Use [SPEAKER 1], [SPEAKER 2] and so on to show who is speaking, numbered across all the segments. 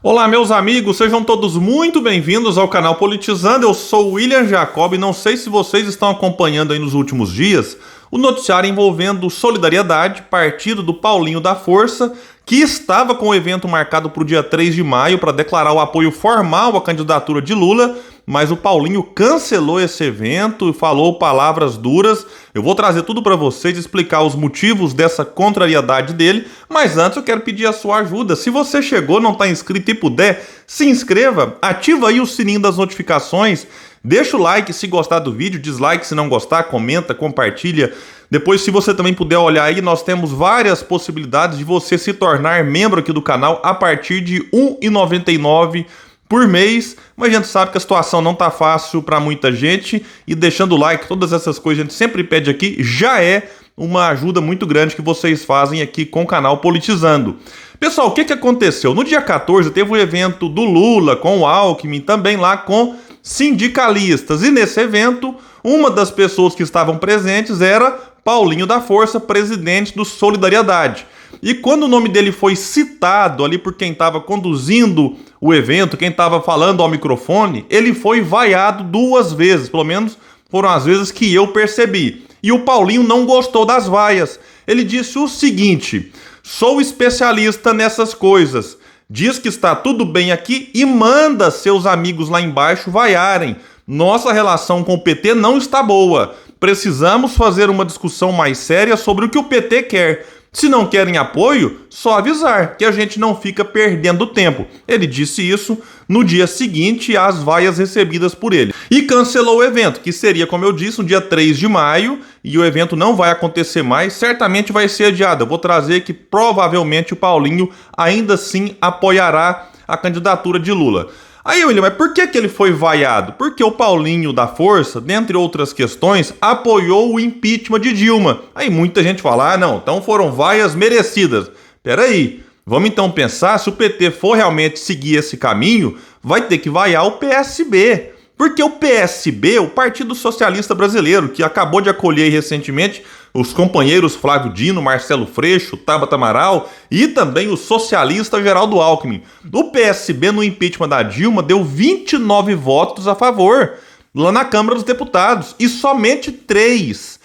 [SPEAKER 1] Olá, meus amigos, sejam todos muito bem-vindos ao canal Politizando. Eu sou o William Jacob e não sei se vocês estão acompanhando aí nos últimos dias o noticiário envolvendo Solidariedade, partido do Paulinho da Força, que estava com o evento marcado para o dia 3 de maio para declarar o apoio formal à candidatura de Lula, mas o Paulinho cancelou esse evento e falou palavras duras. Eu vou trazer tudo para vocês, explicar os motivos dessa contrariedade dele, mas antes eu quero pedir a sua ajuda. Se você chegou, não está inscrito e puder, se inscreva, ativa aí o sininho das notificações, deixa o like se gostar do vídeo, dislike se não gostar, comenta, compartilha. Depois, se você também puder olhar aí, nós temos várias possibilidades de você se tornar membro aqui do canal a partir de R$ 1,99 por mês, mas a gente sabe que a situação não tá fácil para muita gente e deixando o like, todas essas coisas a gente sempre pede aqui, já é uma ajuda muito grande que vocês fazem aqui com o canal Politizando. Pessoal, o que aconteceu? No dia 14 teve o evento do Lula com o Alckmin, também lá com sindicalistas, e nesse evento uma das pessoas que estavam presentes era Paulinho da Força, presidente do Solidariedade. E quando o nome dele foi citado ali por quem estava conduzindo o evento, quem estava falando ao microfone, ele foi vaiado 2 vezes, pelo menos foram as vezes que eu percebi. E o Paulinho não gostou das vaias. Ele disse o seguinte: sou especialista nessas coisas, diz que está tudo bem aqui e manda seus amigos lá embaixo vaiarem. Nossa relação com o PT não está boa. Precisamos fazer uma discussão mais séria sobre o que o PT quer. Se não querem apoio, só avisar, que a gente não fica perdendo tempo. Ele disse isso no dia seguinte às vaias recebidas por ele. E cancelou o evento, que seria, como eu disse, no dia 3 de maio, e o evento não vai acontecer mais, certamente vai ser adiado. Eu vou trazer que provavelmente o Paulinho ainda assim apoiará a candidatura de Lula. Aí, William, mas por que ele foi vaiado? Porque o Paulinho da Força, dentre outras questões, apoiou o impeachment de Dilma. Aí muita gente fala, não, então foram vaias merecidas. Peraí, vamos então pensar, se o PT for realmente seguir esse caminho, vai ter que vaiar o PSB. Porque o PSB, o Partido Socialista Brasileiro, que acabou de acolher recentemente os companheiros Flávio Dino, Marcelo Freixo, Tabata Amaral e também o socialista Geraldo Alckmin. O PSB no impeachment da Dilma deu 29 votos a favor lá na Câmara dos Deputados e somente 3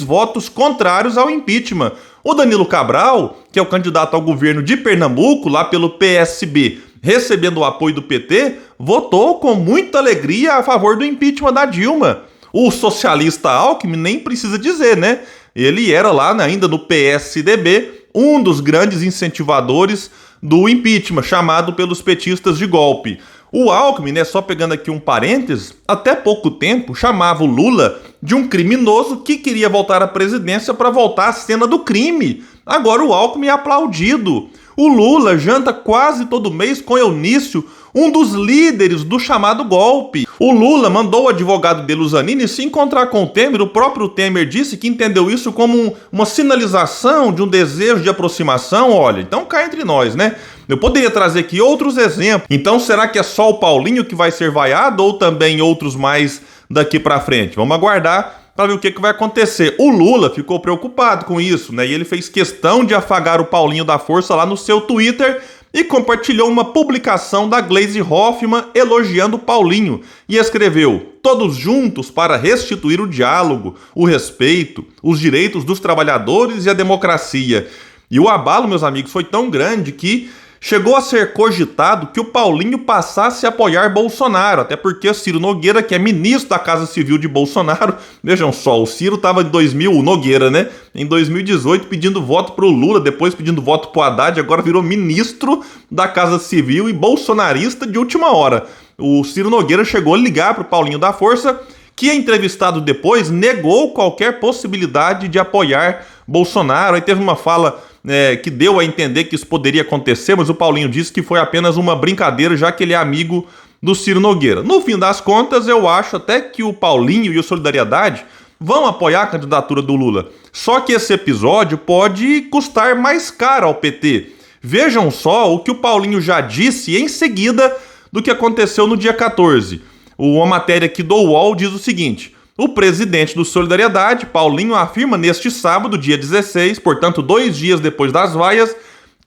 [SPEAKER 1] votos contrários ao impeachment. O Danilo Cabral, que é o candidato ao governo de Pernambuco, lá pelo PSB, recebendo o apoio do PT, votou com muita alegria a favor do impeachment da Dilma. O socialista Alckmin nem precisa dizer, né? Ele era lá ainda no PSDB, um dos grandes incentivadores do impeachment, chamado pelos petistas de golpe. O Alckmin, né, só pegando aqui um parênteses, até pouco tempo chamava o Lula de um criminoso que queria voltar à presidência para voltar à cena do crime. Agora o Alckmin é aplaudido. O Lula janta quase todo mês com Eunício, um dos líderes do chamado golpe. O Lula mandou o advogado dele, Zanini, se encontrar com o Temer. O próprio Temer disse que entendeu isso como uma sinalização de um desejo de aproximação. Olha, então cá entre nós, né? Eu poderia trazer aqui outros exemplos. Então será que é só o Paulinho que vai ser vaiado ou também outros mais daqui pra frente? Vamos aguardar para ver o que vai acontecer. O Lula ficou preocupado com isso, né? E ele fez questão de afagar o Paulinho da Força lá no seu Twitter e compartilhou uma publicação da Gleisi Hoffmann elogiando o Paulinho e escreveu: todos juntos para restituir o diálogo, o respeito, os direitos dos trabalhadores e a democracia. E o abalo, meus amigos, foi tão grande que chegou a ser cogitado que o Paulinho passasse a apoiar Bolsonaro, até porque Ciro Nogueira, que é ministro da Casa Civil de Bolsonaro, vejam só, o Ciro estava em 2000, o Nogueira, né, em 2018 pedindo voto pro Lula, depois pedindo voto pro Haddad, agora virou ministro da Casa Civil e bolsonarista de última hora. O Ciro Nogueira chegou a ligar pro Paulinho da Força, que, entrevistado depois, negou qualquer possibilidade de apoiar Bolsonaro. Aí teve uma fala que deu a entender que isso poderia acontecer, mas o Paulinho disse que foi apenas uma brincadeira, já que ele é amigo do Ciro Nogueira. No fim das contas, eu acho até que o Paulinho e o Solidariedade vão apoiar a candidatura do Lula. Só que esse episódio pode custar mais caro ao PT. Vejam só o que o Paulinho já disse em seguida do que aconteceu no dia 14. Uma matéria aqui do UOL diz o seguinte: o presidente do Solidariedade, Paulinho, afirma neste sábado, dia 16, portanto 2 dias depois das vaias,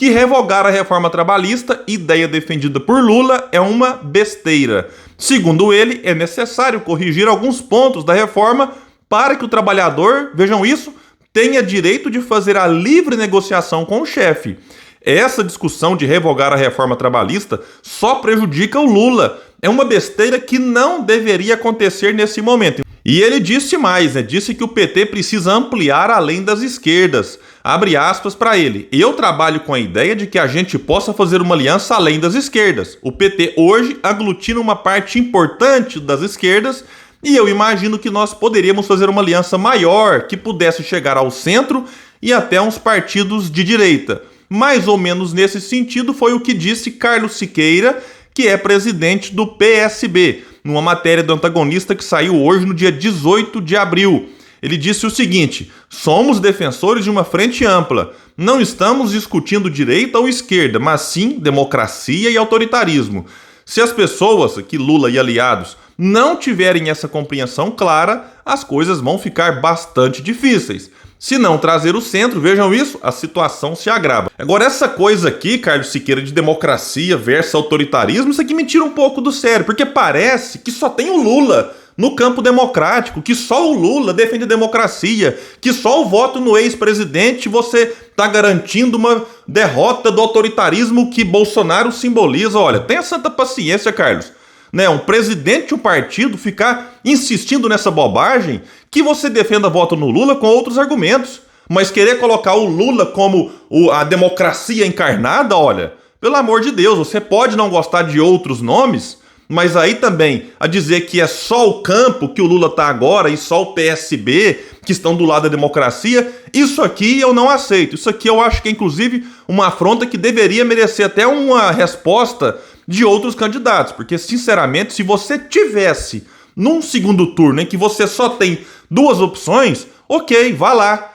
[SPEAKER 1] que revogar a reforma trabalhista, ideia defendida por Lula, é uma besteira. Segundo ele, é necessário corrigir alguns pontos da reforma para que o trabalhador, vejam isso, tenha direito de fazer a livre negociação com o chefe. Essa discussão de revogar a reforma trabalhista só prejudica o Lula. É uma besteira que não deveria acontecer nesse momento. E ele disse mais, disse que o PT precisa ampliar além das esquerdas. Abre aspas para ele. Eu trabalho com a ideia de que a gente possa fazer uma aliança além das esquerdas. O PT hoje aglutina uma parte importante das esquerdas e eu imagino que nós poderíamos fazer uma aliança maior que pudesse chegar ao centro e até uns partidos de direita. Mais ou menos nesse sentido foi o que disse Carlos Siqueira, que é presidente do PSB, numa matéria do Antagonista que saiu hoje no dia 18 de abril. Ele disse o seguinte: somos defensores de uma frente ampla. Não estamos discutindo direita ou esquerda, mas sim democracia e autoritarismo. Se as pessoas, que Lula e aliados, não tiverem essa compreensão clara, as coisas vão ficar bastante difíceis. Se não trazer o centro, vejam isso, a situação se agrava. Agora, essa coisa aqui, Carlos Siqueira, de democracia versus autoritarismo, isso aqui me tira um pouco do sério, porque parece que só tem o Lula no campo democrático, que só o Lula defende a democracia, que só o voto no ex-presidente você está garantindo uma derrota do autoritarismo que Bolsonaro simboliza. Olha, tenha santa paciência, Carlos. Um presidente de um partido ficar insistindo nessa bobagem, que você defenda voto no Lula com outros argumentos, mas querer colocar o Lula como a democracia encarnada, olha, pelo amor de Deus, você pode não gostar de outros nomes, mas aí também a dizer que é só o campo que o Lula está agora e só o PSB que estão do lado da democracia, isso aqui eu não aceito. Isso aqui eu acho que é inclusive uma afronta que deveria merecer até uma resposta de outros candidatos, porque sinceramente, se você tivesse num segundo turno em que você só tem duas opções, ok, vá lá,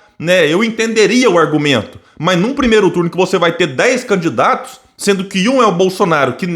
[SPEAKER 1] eu entenderia o argumento, mas num primeiro turno que você vai ter 10 candidatos, sendo que um é o Bolsonaro, que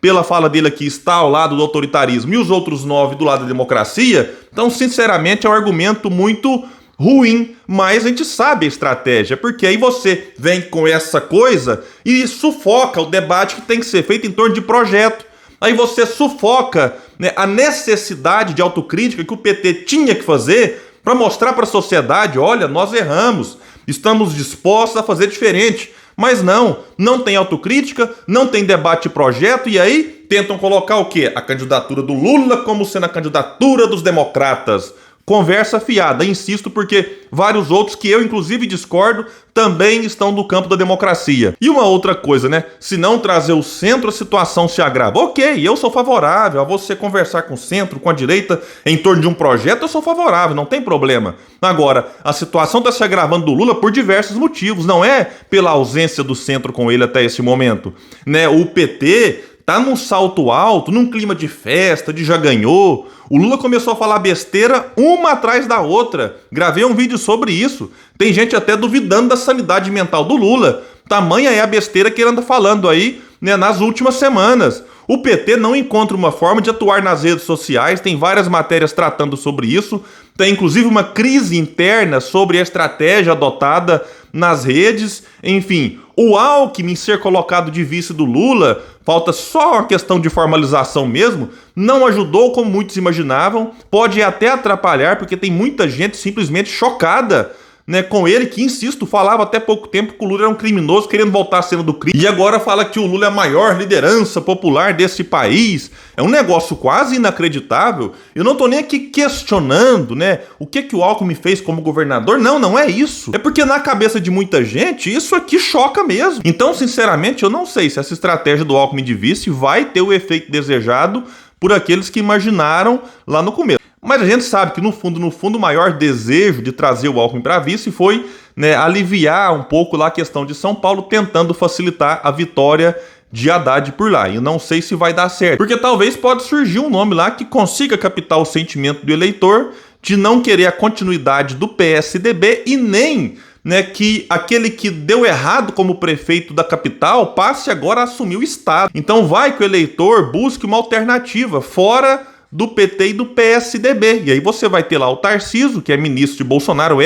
[SPEAKER 1] pela fala dele aqui está ao lado do autoritarismo, e os outros 9 do lado da democracia, então sinceramente é um argumento muito ruim, mas a gente sabe a estratégia, porque aí você vem com essa coisa e sufoca o debate que tem que ser feito em torno de projeto. Aí você sufoca a necessidade de autocrítica que o PT tinha que fazer para mostrar para a sociedade: olha, nós erramos, estamos dispostos a fazer diferente. Mas não tem autocrítica, não tem debate de projeto, e aí tentam colocar o quê? A candidatura do Lula como sendo a candidatura dos democratas. Conversa fiada, insisto, porque vários outros que eu inclusive discordo também estão do campo da democracia. E uma outra coisa, se não trazer o centro, a situação se agrava. Ok, eu sou favorável a você conversar com o centro, com a direita, em torno de um projeto, eu sou favorável, não tem problema. Agora, a situação está se agravando do Lula por diversos motivos, não é pela ausência do centro com ele até esse momento. O PT tá num salto alto, num clima de festa, de já ganhou. O Lula começou a falar besteira uma atrás da outra. Gravei um vídeo sobre isso. Tem gente até duvidando da sanidade mental do Lula. Tamanha é a besteira que ele anda falando aí, nas últimas semanas. O PT não encontra uma forma de atuar nas redes sociais, tem várias matérias tratando sobre isso. Tem inclusive uma crise interna sobre a estratégia adotada nas redes. Enfim, o Alckmin ser colocado de vice do Lula, falta só uma questão de formalização mesmo, não ajudou como muitos imaginavam, pode até atrapalhar, porque tem muita gente simplesmente chocada com ele, que, insisto, falava até pouco tempo que o Lula era um criminoso, querendo voltar à cena do crime, e agora fala que o Lula é a maior liderança popular desse país. É um negócio quase inacreditável. Eu não tô nem aqui questionando, o que o Alckmin fez como governador. Não é isso. É porque na cabeça de muita gente, isso aqui choca mesmo. Então, sinceramente, eu não sei se essa estratégia do Alckmin de vice vai ter o efeito desejado por aqueles que imaginaram lá no começo. Mas a gente sabe que, no fundo, o maior desejo de trazer o Alckmin para vice foi aliviar um pouco lá a questão de São Paulo, tentando facilitar a vitória de Haddad por lá. E eu não sei se vai dar certo, porque talvez pode surgir um nome lá que consiga captar o sentimento do eleitor de não querer a continuidade do PSDB e nem que aquele que deu errado como prefeito da capital passe agora a assumir o estado. Então vai que o eleitor busque uma alternativa fora do PT e do PSDB. E aí você vai ter lá o Tarcísio, que é ministro de Bolsonaro,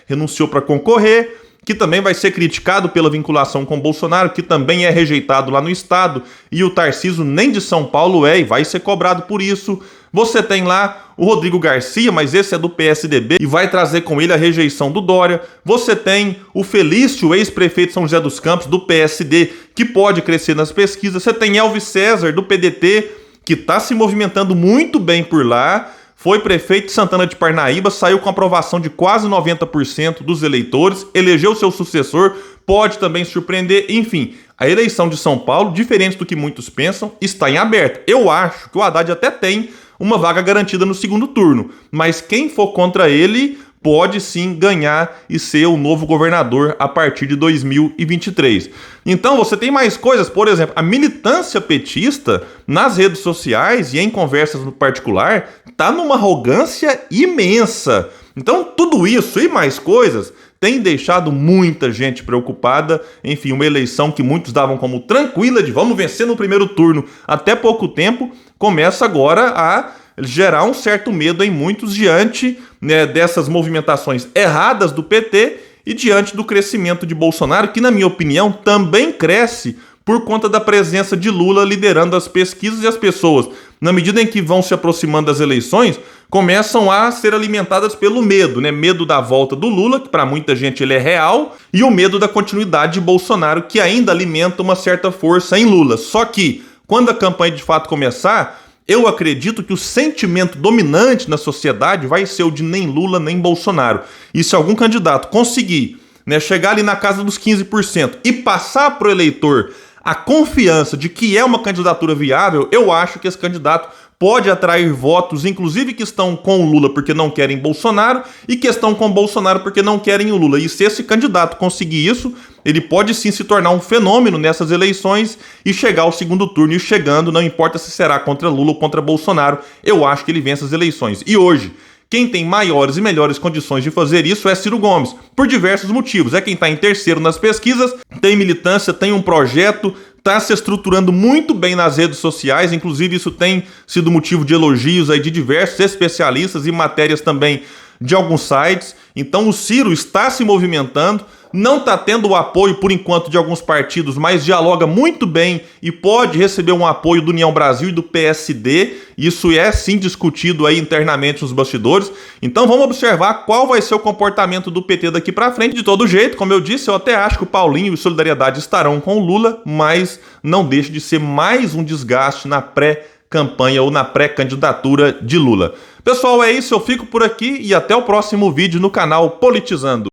[SPEAKER 1] renunciou para concorrer. que também vai ser criticado pela vinculação com Bolsonaro, que também é rejeitado lá no estado, e o Tarcísio nem de São Paulo é e vai ser cobrado por isso. Você tem lá o Rodrigo Garcia, mas esse é do PSDB e vai trazer com ele a rejeição do Dória. Você tem o Felício, ex-prefeito de São José dos Campos, do PSD, que pode crescer nas pesquisas. Você tem Elvis César, do PDT, que está se movimentando muito bem por lá. Foi prefeito de Santana de Parnaíba, saiu com aprovação de quase 90% dos eleitores, elegeu seu sucessor, pode também surpreender. Enfim, a eleição de São Paulo, diferente do que muitos pensam, está em aberto. Eu acho que o Haddad até tem uma vaga garantida no segundo turno, mas quem for contra ele pode sim ganhar e ser o novo governador a partir de 2023. Então você tem mais coisas, por exemplo, a militância petista nas redes sociais e em conversas no particular está numa arrogância imensa. Então tudo isso e mais coisas tem deixado muita gente preocupada. Enfim, uma eleição que muitos davam como tranquila, de vamos vencer no primeiro turno até pouco tempo, começa agora a gerar um certo medo em muitos diante, né, dessas movimentações erradas do PT e diante do crescimento de Bolsonaro, que na minha opinião também cresce por conta da presença de Lula liderando as pesquisas, e as pessoas, na medida em que vão se aproximando das eleições, começam a ser alimentadas pelo medo, né? Medo da volta do Lula, que para muita gente ele é real, e o medo da continuidade de Bolsonaro, que ainda alimenta uma certa força em Lula. Só que, quando a campanha de fato começar, eu acredito que o sentimento dominante na sociedade vai ser o de nem Lula nem Bolsonaro. E se algum candidato conseguir, né, chegar ali na casa dos 15% e passar para o eleitor a confiança de que é uma candidatura viável, eu acho que esse candidato pode atrair votos, inclusive que estão com o Lula porque não querem Bolsonaro e que estão com Bolsonaro porque não querem o Lula. E se esse candidato conseguir isso, ele pode sim se tornar um fenômeno nessas eleições e chegar ao segundo turno. E chegando, não importa se será contra Lula ou contra Bolsonaro, eu acho que ele vence as eleições. E hoje, quem tem maiores e melhores condições de fazer isso é Ciro Gomes, por diversos motivos. É quem está em terceiro nas pesquisas, tem militância, tem um projeto, está se estruturando muito bem nas redes sociais, inclusive isso tem sido motivo de elogios aí de diversos especialistas e matérias também de alguns sites. Então o Ciro está se movimentando, não está tendo o apoio por enquanto de alguns partidos, mas dialoga muito bem e pode receber um apoio do União Brasil e do PSD. Isso é sim discutido aí internamente nos bastidores. Então vamos observar qual vai ser o comportamento do PT daqui para frente. De todo jeito, como eu disse, eu até acho que o Paulinho e Solidariedade estarão com o Lula, mas não deixa de ser mais um desgaste na pré-campanha ou na pré-candidatura de Lula. Pessoal, é isso, eu fico por aqui e até o próximo vídeo no canal Politizando.